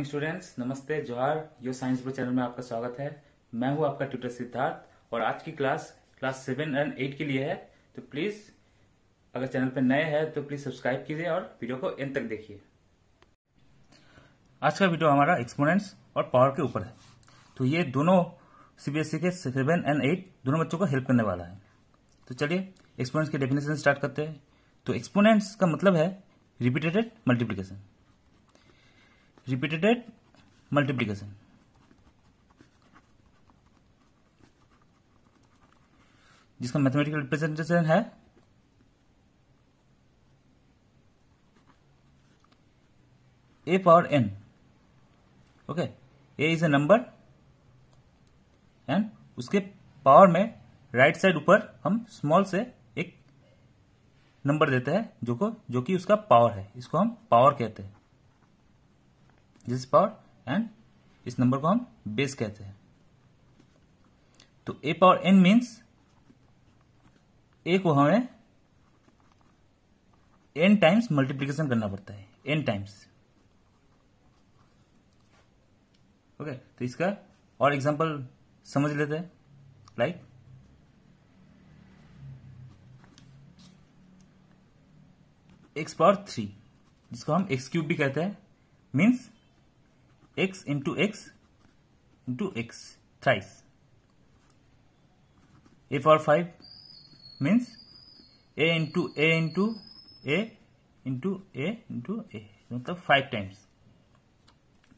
Morning students, नमस्ते, जोहार। यो science pro channel में आपका स्वागत है। मैं हूं आपका ट्यूटर सिद्धार्थ और आज की क्लास 7 और 8 के लिए है। तो प्लीज अगर चैनल पर नए हैं तो प्लीज सब्सक्राइब कीजिए और वीडियो को एंड तक देखिए। आज का वीडियो हमारा एक्सपोनेंट्स और पावर के ऊपर है। तो ये दोनों सीबीएसई के 7 और 8 दोनों बच्चों को हेल्प करने वाला है। तो चलिए एक्सपोनेंट्स की डेफिनेशन स्टार्ट करते हैं। तो एक्सपोनेंट्स का मतलब है रिपीटेड मल्टीप्लिकेशन। रिपीटेड मल्टीप्लिकेशन जिसका मैथमेटिकल रिप्रेजेंटेशन है a power n। Okay, a is a number and उसके पावर में राइट साइड ऊपर हम स्मॉल से एक नंबर देते हैं जो कि उसका पावर है। इसको हम पावर कहते हैं, दिस पावर, एंड इस नंबर को हम बेस कहते हैं। तो a power n means a को हमें n टाइम्स मल्टीप्लिकेशन करना पड़ता है, n टाइम्स। ओके, तो इसका और एग्जांपल समझ लेते हैं। लाइक x पावर 3, जिसको हम x क्यूब भी कहते हैं, means x into x thrice. a power 5 means a into a मतलब 5 टाइम्स।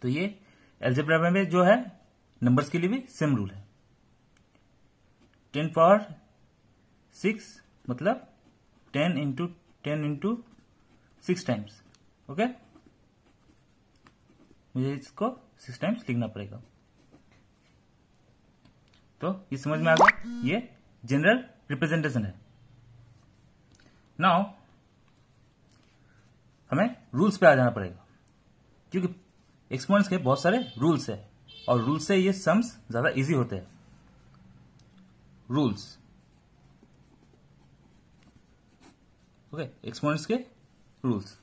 तो ये एल्जेब्रा में जो है नंबर्स के लिए भी सेम रूल है। 10 पावर 6 मतलब 10 इंटू 6 टाइम्स। ओके, मुझे इसको 6 टाइम्स लिखना पड़ेगा। तो ये समझ में आ गया, ये जनरल रिप्रेजेंटेशन है। नाउ हमें रूल्स पे आ जाना पड़ेगा, क्योंकि एक्सपोनेंट्स के बहुत सारे रूल्स है और रूल्स से ये सम्स ज्यादा इजी होते हैं। रूल्स, ओके, एक्सपोनेंट्स के रूल्स।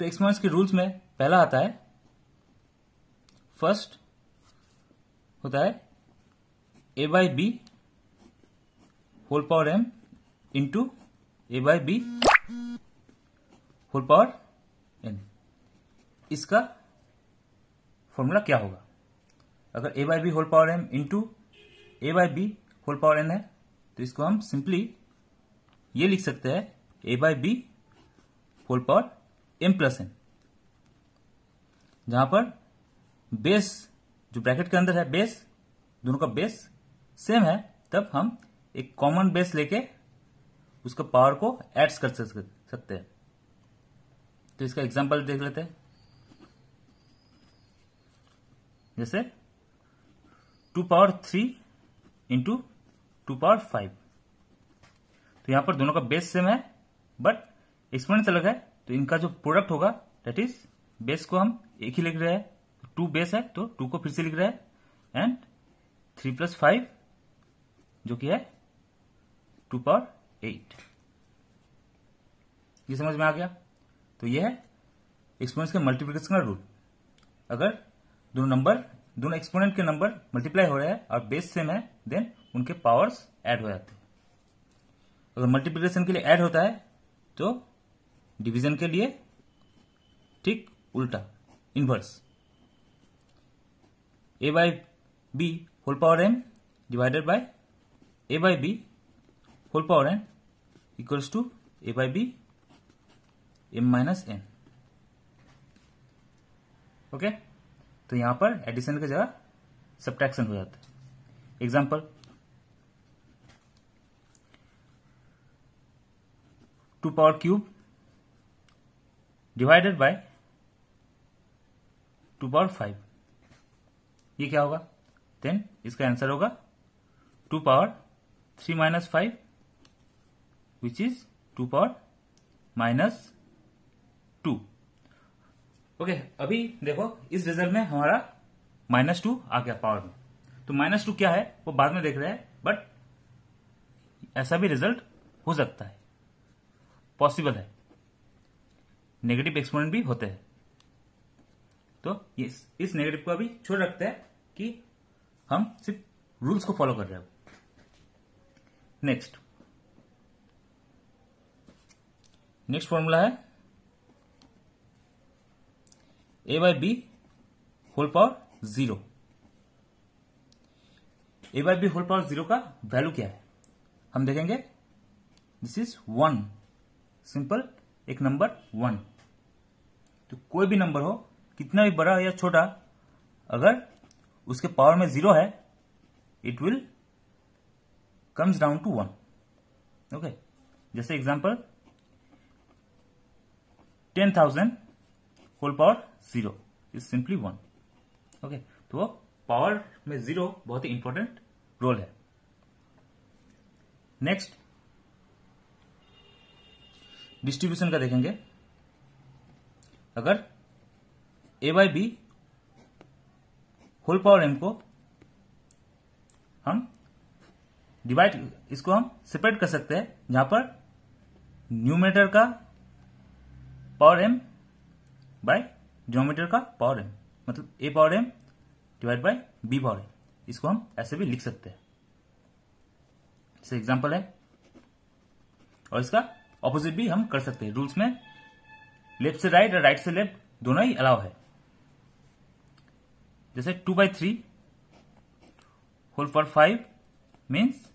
तो एक्सपोनेंट्स के रूल्स में पहला आता है, फर्स्ट होता है a by B whole power m into a by B whole power n। इसका फॉर्मूला क्या होगा? अगर a by B whole power m into a by B whole power n है तो इसको हम सिंपली ये लिख सकते हैं, a by B whole power m plus n, जहां पर बेस जो ब्रैकेट के अंदर है, बेस दोनों का बेस सेम है, तब हम एक कॉमन बेस लेके उसका पावर को एड्स कर सकते हैं। तो इसका एग्जांपल देख लेते हैं। जैसे 2 पावर 3 इंटू 2 पावर 5। तो यहां पर दोनों का बेस सेम है बट एक्सपोनेंट्स अलग है, तो इनका जो प्रोडक्ट होगा दैट इज, बेस को हम एक ही लिख रहे हैं, 2 बेस है तो 2 को फिर से लिख रहे हैं, एंड 3 प्लस 5 जो कि है 2 पावर 8। ये समझ में आ गया। तो ये है एक्सपोनेंट्स के मल्टीप्लिकेशन का रूल। अगर दोनों एक्सपोनेंट के नंबर मल्टीप्लाई हो रहे हैं और बेस सेम है, देन उनके पावर्स ऐड हो जाते हैं। अगर मल्टीप्लिकेशन के लिए ऐड होता है तो डिवीजन के लिए ठीक उल्टा, inverse, a by B whole power m divided by a by B whole power n equals to a by b m minus n। Okay, तो यहां पर एडिशन की जगह सब्ट्रैक्शन हो जाता है। Example, 2 power cube divided by 2 power 5, ये क्या होगा? देन इसका आंसर होगा 2 power 3 minus 5 which is 2 power minus 2। Okay, अभी देखो इस रिजल्ट में हमारा -2 आ गया पावर में। तो -2 क्या है वो बाद में देख रहे हैं, बट ऐसा भी रिजल्ट हो सकता है, पॉसिबल है। नेगेटिव एक्सपोनेंट भी होते हैं। तो इस नेगेटिव को अभी छोड़ रखते हैं कि हम सिर्फ रूल्स को फॉलो कर रहे हैं। नेक्स्ट फॉर्मूला है a by B whole power 0। a by B whole power 0 का वैल्यू क्या है हम देखेंगे। दिस इज 1, सिंपल एक नंबर 1। तो कोई भी नंबर हो, कितना भी बड़ा या छोटा, अगर उसके पावर में 0 है, it will comes down to 1। Okay, जैसे example 10,000 whole power 0 is simply 1। Okay, तो पावर में 0 बहुत ही इंपॉर्टेंट रोल है। नेक्स्ट डिस्ट्रीब्यूशन का देखेंगे। अगर a by B whole power m को हम इसको हम सेपरेट कर सकते हैं, जहां पर न्यूमरेटर का पावर m बाय डिनोमिनेटर का पावर m, मतलब a power m divide bye b power m, इसको हम ऐसे भी लिख सकते हैं। जैसे एग्जांपल है, और इसका ऑपोजिट भी हम कर सकते हैं। रूल्स में लेफ्ट से राइट और राइट से लेफ्ट दोनों ही अलाउ है। जैसे 2/3 whole power 5 means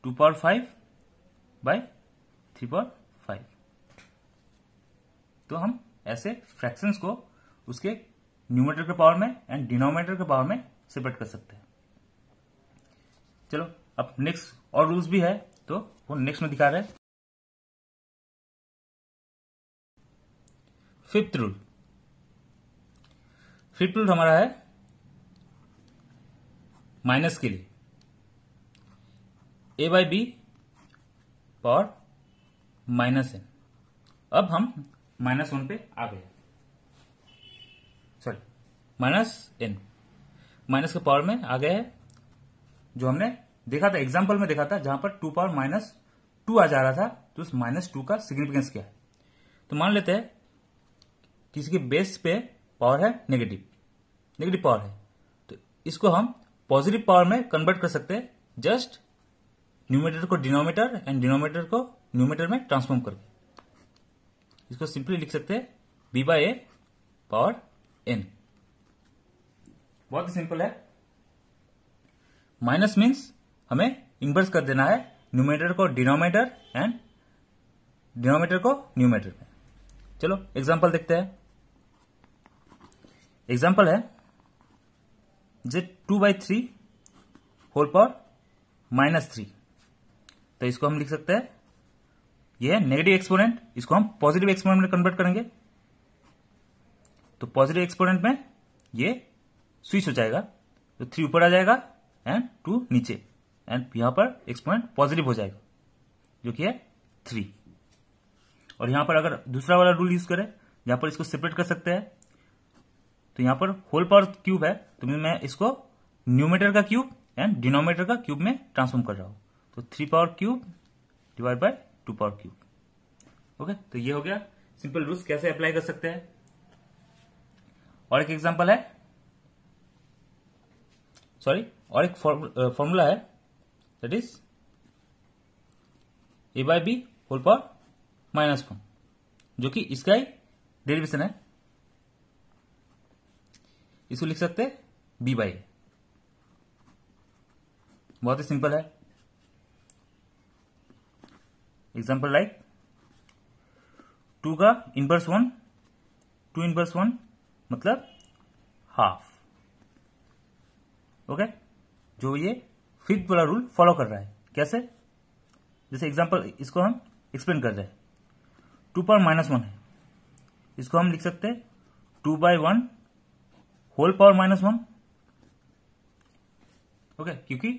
2 power 5 by 3 power 5। तो हम ऐसे फ्रैक्शंस को उसके न्यूमरेटर के पावर में एंड डिनोमिनेटर के पावर में सेपरेट कर सकते हैं। चलो अब नेक्स्ट और रूल्स भी है, तो वो नेक्स्ट में दिखा रहे हैं। फिफ्थ रूल हमारा है माइनस के लिए a by b power -n। अब हम -1 पे आ गए, सॉरी -n, माइनस के पावर में आ गए हैं। जो हमने देखा था एग्जाम्पल में देखा था, जहां पर 2 पावर -2 आ जा रहा था, तो उस -2 का सिग्निफिकेंस क्या है। तो मान लेते हैं किसी के बेस पे पावर है नेगेटिव पावर है, तो इसको हम पॉजिटिव पावर में कन्वर्ट कर सकते हैं, जस्ट न्यूमरेटर को डिनोमिनेटर एंड डिनोमिनेटर को न्यूमरेटर में ट्रांसफॉर्म करके। इसको सिंपली लिख सकते हैं b by A power n। बहुत ही सिंपल है। माइनस मीन्स हमें इन्वर्स कर देना है न्यूमरेटर को डिनोमिनेटर एंड डिनोमिनेटर को न्यूमरेटर में। चलो एग्जांपल देखते हैं। एग्जांपल है जे 2/3 होल पावर -3। तो इसको हम लिख सकते हैं, यह है नेगेटिव एक्सपोनेंट, इसको हम पॉजिटिव एक्सपोनेंट में कन्वर्ट करेंगे। तो पॉजिटिव एक्सपोनेंट में ये स्विच हो जाएगा, तो 3 ऊपर आ जाएगा एंड 2 नीचे, एंड यहां पर एक्सपोनेंट पॉजिटिव हो जाएगा, जो कि है 3। और यहां पर अगर दूसरा वाला रूल यूज करें, जहां पर इसको सेपरेट कर सकते हैं, तो यहां पर होल पावर क्यूब है, तो मैं इसको न्यूमरेटर का क्यूब एंड डिनोमिनेटर का क्यूब में ट्रांसफॉर्म कर रहा हूं। तो 3 power cube divide by 2 power cube. Okay, तो ये हो गया सिंपल रूल्स कैसे अप्लाई कर सकते हैं। और एक एग्जांपल है, सॉरी, और एक फॉर्मूला है, that is a by B whole power -1, जो कि इसका ही डेरिवेशन है। इसको लिख सकते हैं b बाई ए। बहुत ही सिंपल है। एग्जांपल लाइक 2 का इनवर्स 1, 2 इनवर्स 1 मतलब हाफ। ओके, जो ये फिफ्थ वाला रूल फॉलो कर रहा है। कैसे? जैसे एग्जांपल इसको हम एक्सप्लेन कर रहे हैं। 2 पावर -1 है, इसको हम लिख सकते हैं 2/1 होल पावर -1। ओके, क्योंकि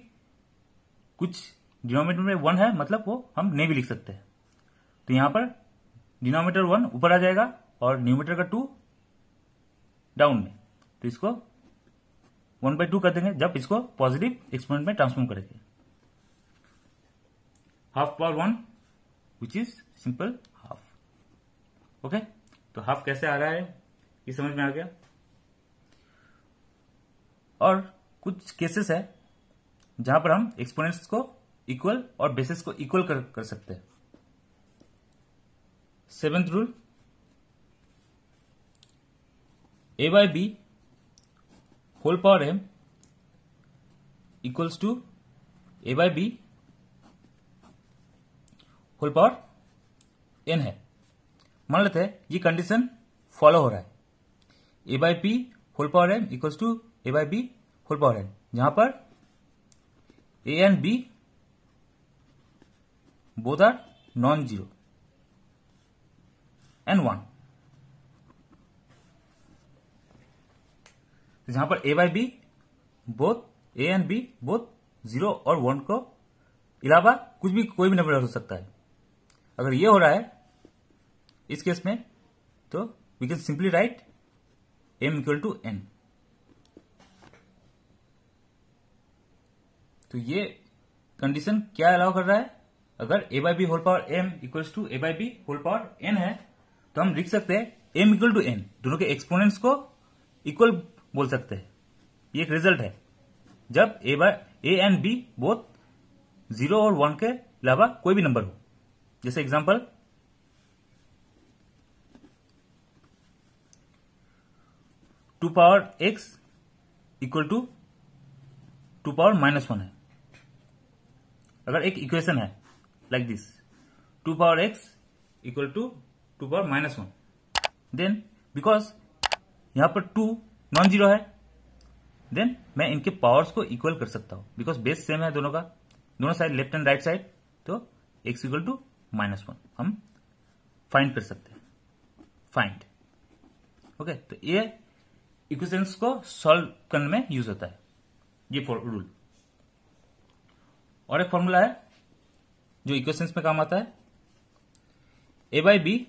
कुछ डिनोमिनेटर में 1 है, मतलब वो हम नहीं भी लिख सकते हैं। तो यहां पर डिनोमिनेटर 1 ऊपर आ जाएगा और न्यूमरेटर का 2 डाउन में, तो इसको 1/2 कर देंगे जब इसको पॉजिटिव एक्सपोनेंट में ट्रांसफॉर्म करेंगे। Half power 1 which is simple half. Okay, तो हाफ कैसे आ रहा है ये समझ में आ गया। और कुछ केसेस है जहां पर हम एक्सपोनेंट्स को इक्वल और बेसिस को इक्वल कर सकते हैं। 7th rule, a by b whole power m equals to a by b whole power n है। मान लेते हैं ये कंडीशन फॉलो हो रहा है, a by b whole power m equals to a by b whole power n, जहां पर a and b both are non zero and 1। जहां पर a by b बोथ a एंड b बोथ 0 और 1 को अलावा कुछ भी कोई भी नंबर हो सकता है। अगर ये हो रहा है इस केस में, तो we can simply write m equal to n। तो ये कंडीशन क्या अलाउ कर रहा है, अगर a by b whole power m equals to a by b whole power n है, तो हम लिख सकते हैं m इक्वल टू n, दोनों के एक्सपोनेंट्स को इक्वल बोल सकते हैं। ये एक रिजल्ट है जब a एंड b बोथ 0 और 1 के अलावा कोई भी नंबर हो। जैसे example, two power x equal to 2 power -1 है। अगर एक इक्वेशन है like this, 2 power x equal to 2 power -1, then because यहां पर 2 नॉन जीरो है, देन मैं इनके पावर्स को इक्वल कर सकता हूं बिकॉज बेस सेम है दोनों का, दोनों side left and right side. तो x इक्वल टू -1 हम फाइंड कर सकते हैं, फाइंड। ओके, तो ये इक्वेशंस को सॉल्व करने में यूज होता है ये रूल। और एक फॉर्मूला है जो इक्वेशंस में काम आता है, a by b,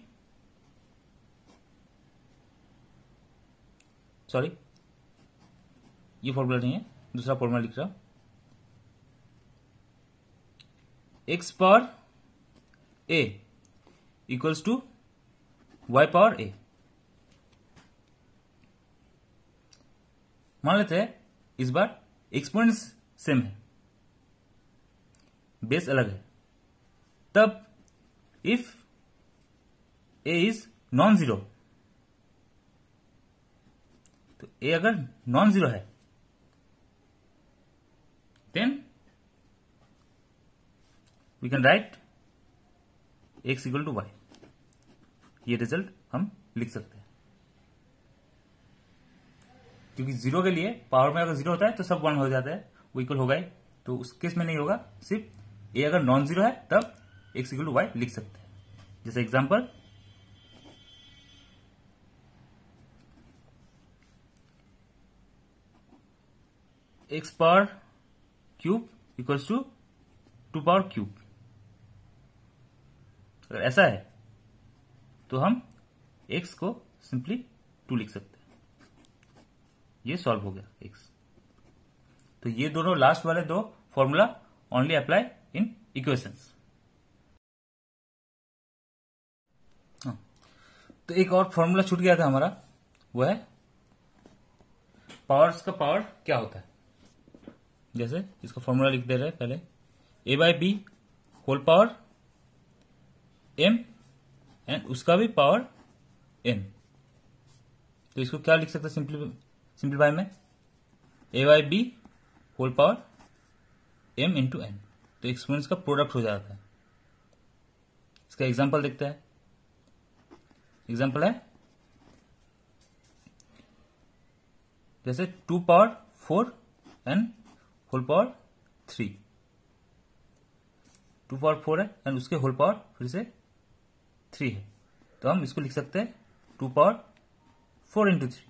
सॉरी ये फॉर्मूला नहीं है, दूसरा फॉर्मूला लिख रहा हूं, x power a equals to y power a। मान लेते हैं इस बार एक्सपोनेंट्स सेम है, बेस अलग है, तब if a is non zero, तो a अगर नॉन जीरो है then we can write x equal to y। ये रिजल्ट हम लिख सकते हैं, क्योंकि जीरो के लिए पावर में अगर जीरो होता है तो सब 1 हो जाता है, वो इक्वल होगा ही, तो उस केस में नहीं होगा। सिर्फ a अगर नॉन जीरो है तब x इक्वल टू y लिख सकते हैं। जैसे example, x power cube equals to 2 power cube. अगर ऐसा है तो हम x को सिंपली 2 लिख सकते हैं, ये सॉल्व हो गया x। तो ये दोनों लास्ट वाले दो formula only apply in equations. तो एक और फॉर्मूला छूट गया था हमारा, वो है पावर्स का पावर क्या होता है। जैसे इसका फॉर्मूला लिख दे रहे हैं पहले, a by b whole power m and उसका भी पावर n। तो इसको क्या लिख सकते हैं सिंप्लीफाई में, a by b whole power m into n। तो एक्सपोनेंट्स का प्रोडक्ट हो जाता है। इसका एग्जांपल देखते हैं। एग्जांपल है जैसे 2 power 4 and whole power 3। 2 power 4 है एंड उसके होल पावर फिर से 3 है, तो हम इसको लिख सकते हैं 2 पावर 4 इंटू 3,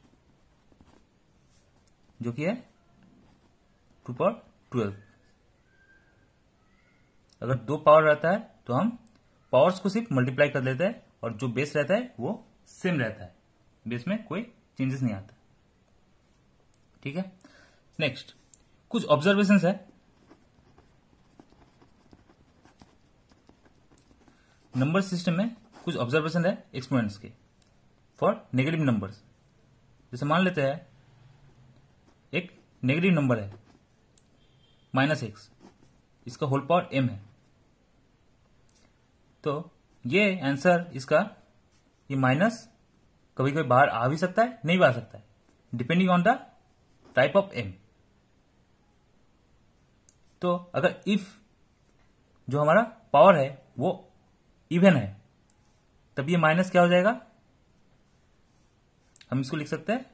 जो कि है 2 पावर 12। अगर 2 पावर रहता है तो हम पावर्स को सिर्फ मल्टीप्लाई कर लेते हैं और जो बेस रहता है वो सेम रहता है, बेस में कोई चेंजेस नहीं आता। ठीक है, नेक्स्ट कुछ ऑब्जर्वेशंस है। नंबर सिस्टम में कुछ ऑब्जर्वेशन है एक्सपोनेंट्स के फॉर नेगेटिव नंबर्स। जैसे मान लेते हैं एक नेगेटिव नंबर है -x, इसका होल पावर m है, तो ये आंसर इसका, ये माइनस कभी कभी बाहर आ भी सकता है, नहीं भी आ सकता है, depending on the type of m। तो अगर इफ जो हमारा पावर है वो इवन है, तब ये माइनस क्या हो जाएगा, हम इसको लिख सकते हैं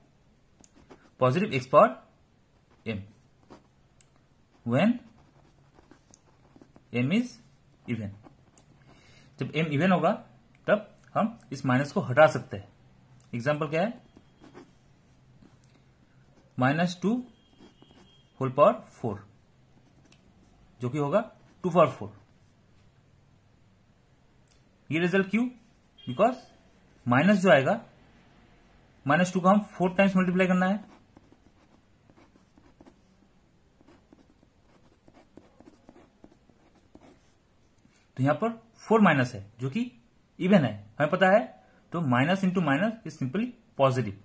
positive x power m when m is even. जब m इवन होगा तब हम इस माइनस को हटा सकते हैं। एग्जाम्पल क्या है, -2 होल पावर 4 जो कि होगा 2 पावर 4। ये रिजल्ट क्यों, बिकॉज माइनस जो आएगा, -2 को हम 4 टाइम्स मल्टीप्लाई करना है, तो यहां पर 4 माइनस है जो कि इवन है, हमें पता है, तो minus into minus is simply positive,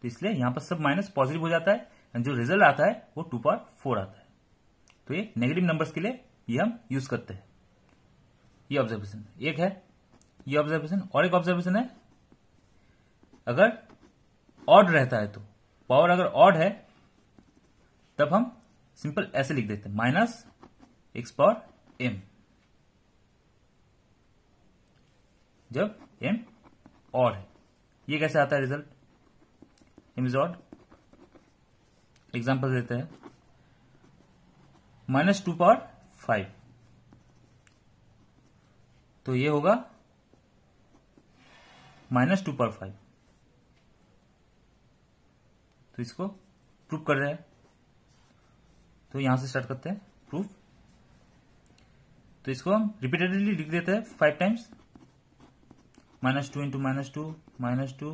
तो इसलिए यहां पर सब माइनस पॉजिटिव हो जाता है, एंड जो रिजल्ट आता है वो 2 पावर 4 आता है। तो ये नेगेटिव नंबर्स के लिए ये हम यूज करते हैं। ये ऑब्जर्वेशन एक है, ये ऑब्जर्वेशन, और एक ऑब्जर्वेशन है, अगर ऑड रहता है, तो पावर अगर ऑड है तब हम सिंपल ऐसे लिख देते हैं -x पावर m, जब m ऑड है। ये कैसे आता है result, m is odd. Example देते हैं, -2 पावर 5, तो ये होगा -2 पावर 5, तो इसको प्रूफ कर रहे हैं, तो यहां से स्टार्ट करते हैं प्रूफ। तो इसको हम रिपीटेडली लिख देते हैं 5 times, -2 into -2 -2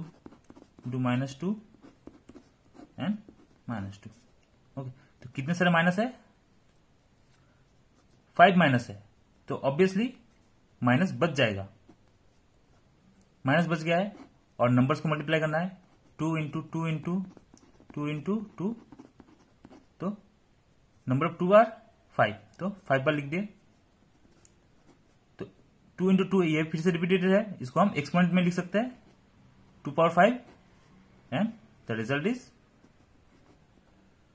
into -2 and -2। Okay, तो कितने सारे माइनस है, 5 माइनस है, तो ऑब्वियसली माइनस बच जाएगा, माइनस बच गया है, और नंबर्स को मल्टीप्लाई करना है, 2 इंटू 2 इंटू 2 इंटू 2, तो नंबर ऑफ 2 आर 5, तो 5 बार लिख दिए। तो 2 इंटू 2 ये फिर से रिपीटेड है, इसको हम एक्सपोनेंट में लिख सकते हैं, 2 power 5 and the result is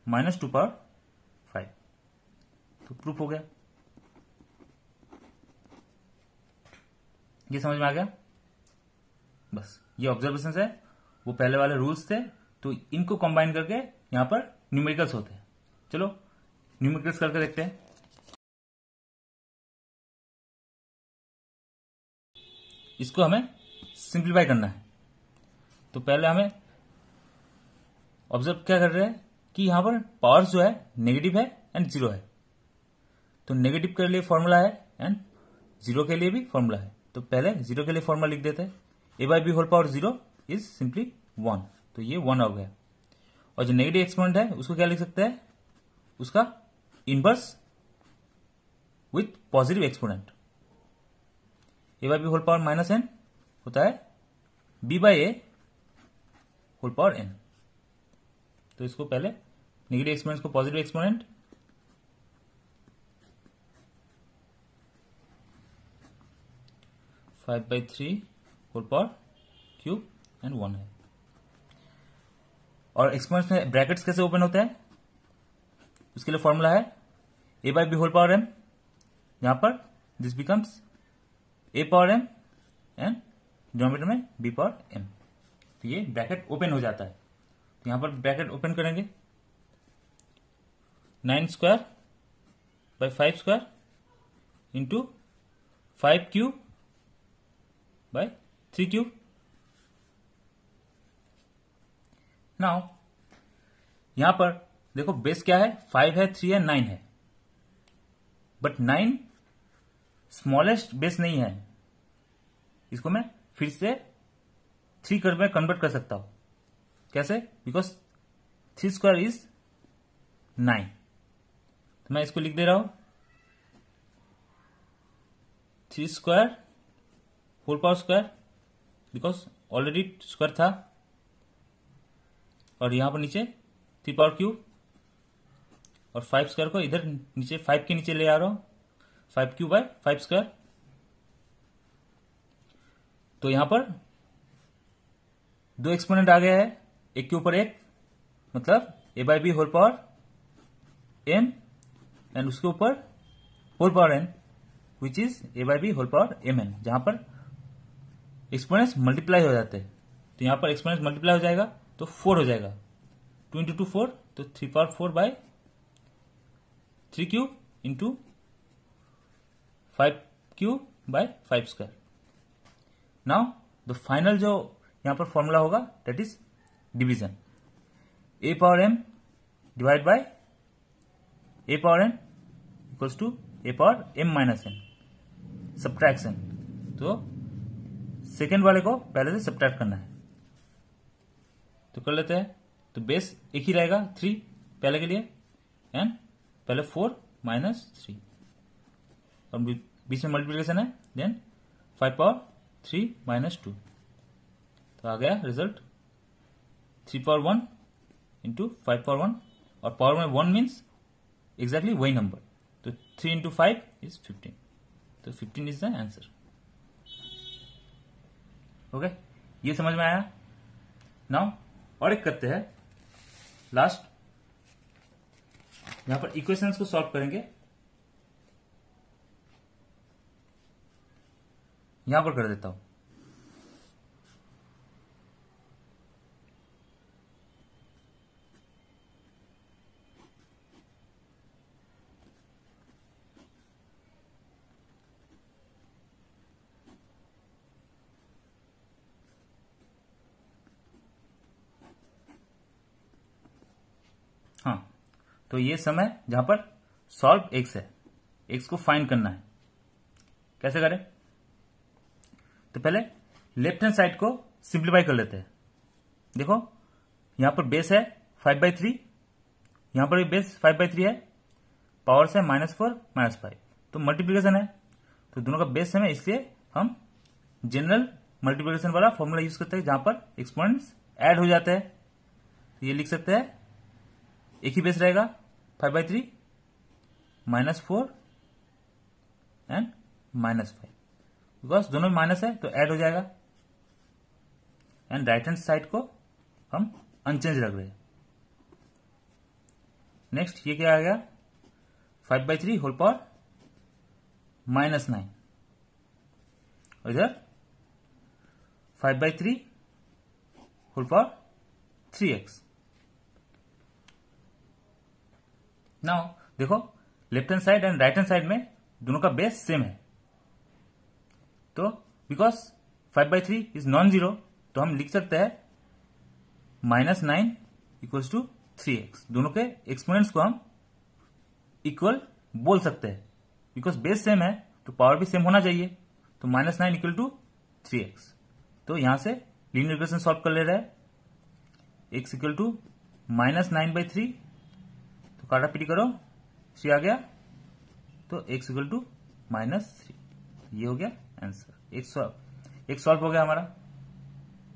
-2 power 5। तो प्रूफ हो गया। ये समझ में आ गया, बस ये ऑब्जर्वेशन है, वो पहले वाले रूल्स थे, तो इनको कंबाइन करके यहां पर न्यूमेरिकल्स होते हैं। चलो न्यूमेरिकल्स करके देखते हैं। इसको हमें सिंप्लीफाई करना है, तो पहले हमें ऑब्जर्व क्या कर रहे हैं कि यहां पर पावर्स जो है नेगेटिव है एंड जीरो है, तो नेगेटिव के लिए फॉर्मूला है एंड जीरो के लिए भी फॉर्मूला है। तो पहले जीरो के लिए फॉर्मूला लिख देते हैं, a/b whole power 0 is simply 1, तो ये 1 हो गया। और जो नेगेटिव एक्सपोनेंट है उसको क्या लिख सकते हैं, उसका inverse with positive exponent, a/b whole power -n होता है b/a होल पावर n। तो इसको पहले नेगेटिव एक्सपोनेंट को positive exponent, five by 3 whole power cube and 1 है। और एक्सपोनेंट्स में ब्रैकेट्स कैसे ओपन होते हैं, उसके लिए फॉर्मूला है a/b होल पावर m, यहां पर this becomes a power m and denominator में b पावर m, तो ये ब्रैकेट ओपन हो जाता है। तो यहां पर ब्रैकेट ओपन करेंगे, 9 square by 5 square into 5 cube by 3 cube. Now यहां पर देखो बेस क्या है, 5 है, 3 है, 9 है, बट 9 स्मॉलेस्ट बेस नहीं है, इसको मैं फिर से 3 में कन्वर्ट कर सकता हूं। कैसे, बिकॉज 3 स्क्वायर इज 9, तो मैं इसको लिख दे रहा हूं 3 square whole power square, because already square था, और यहाँ पर नीचे 3 पावर क्यूब और 5 स्क्वायर को इधर नीचे 5 के नीचे ले आ रहा हूं, 5 क्यूब बाय 5 स्क्वायर। तो यहां पर 2 एक्सपोनेंट आ गया है, एक के ऊपर एक, मतलब a by B whole power m and उसके ऊपर whole power n which is a by B whole power mn, जहां पर एक्सपोनेंट्स मल्टीप्लाई हो जाते हैं। तो यहां पर एक्सपोनेंट्स मल्टीप्लाई हो जाएगा तो 4 हो जाएगा, 2 इंटू 2 4, तो 3 power 4 by 3 cube into 5 cube by 5 square. Now the final जो यहां पर फॉर्मूला होगा that is division, a power m divide by a power n equals to a power m minus n, subtraction. तो second वाले को पहले से subtract करना है, तो कर लेते हैं। तो बेस एक ही रहेगा 3 पहले के लिए, एंड पहले 4 माइनस 3 और बीच में मल्टीप्लिकेशन है, देन 5 पावर 3 माइनस 2, तो आ गया रिजल्ट 3 पावर 1 इंटू 5 पावर 1, और पावर में 1 मीन्स एग्जैक्टली वही नंबर, तो 3 इंटू 5 इज 15, तो 15 इज द आंसर। ओके, ये समझ में आया। नाउ और एक करते हैं लास्ट, यहां पर इक्वेशंस को सॉल्व करेंगे। यहां पर कर देता हूं, हाँ, तो ये समय जहां पर सॉल्व एक्स है, एक्स को फाइंड करना है, कैसे करें? तो पहले लेफ्ट हैंड साइड को सिंप्लीफाई कर लेते हैं। देखो यहां पर बेस है 5/3, यहां पर भी बेस 5/3 है, पावर से -4 -5, तो मल्टीप्लीकेशन है, तो दोनों का बेस सेम है, इसलिए हम जनरल मल्टीप्लीकेशन वाला फॉर्मूला यूज करते हैं जहां पर एक्सपोनेंट्स ऐड हो जाते हैं। तो ये लिख सकते हैं, एक ही बेस रहेगा 5/3 -4 एंड -5, बिकॉज दोनों में माइनस है तो ऐड हो जाएगा, एंड राइट हैंड साइड को हम अनचेंज रख रहे हैं। नेक्स्ट ये क्या आ गया, 5/3 होल पावर -9, और इधर 5/3 होल पावर 3x। नाउ देखो left hand side and right hand side में दोनों का बेस सेम है, तो बिकॉज 5/3 इज नॉन जीरो, तो हम लिख सकते हैं -9 इक्वल्स टू 3x। दोनों के एक्सपोनेंट्स को हम इक्वल बोल सकते हैं, बिकॉज बेस सेम है तो पावर भी सेम होना चाहिए, तो -9 इक्वल टू 3x। तो यहां से लीनियर इक्वेशन सॉल्व कर ले रहे हैं, x इक्वल टू -9/3, तो काटा पीटी करो, 3 आ गया, तो x इक्वल टू -3, ये हो गया आंसर। एक सॉल्व हो गया हमारा,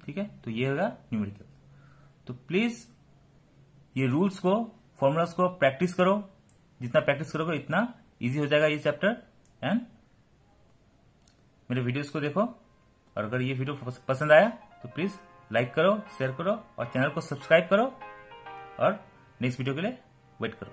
ठीक है, तो ये होगा न्यूमेरिकल। तो प्लीज ये रूल्स को, फॉर्मूलास को प्रैक्टिस करो, जितना प्रैक्टिस करोगे इतना इजी हो जाएगा ये चैप्टर। एंड मेरे वीडियोस को देखो, और अगर ये वीडियो पसंद आया तो प्लीज लाइक करो, शेयर करो, और चैनल को सब्सक्राइब करो, और नेक्स्ट वीडियो के लिए वेट करो।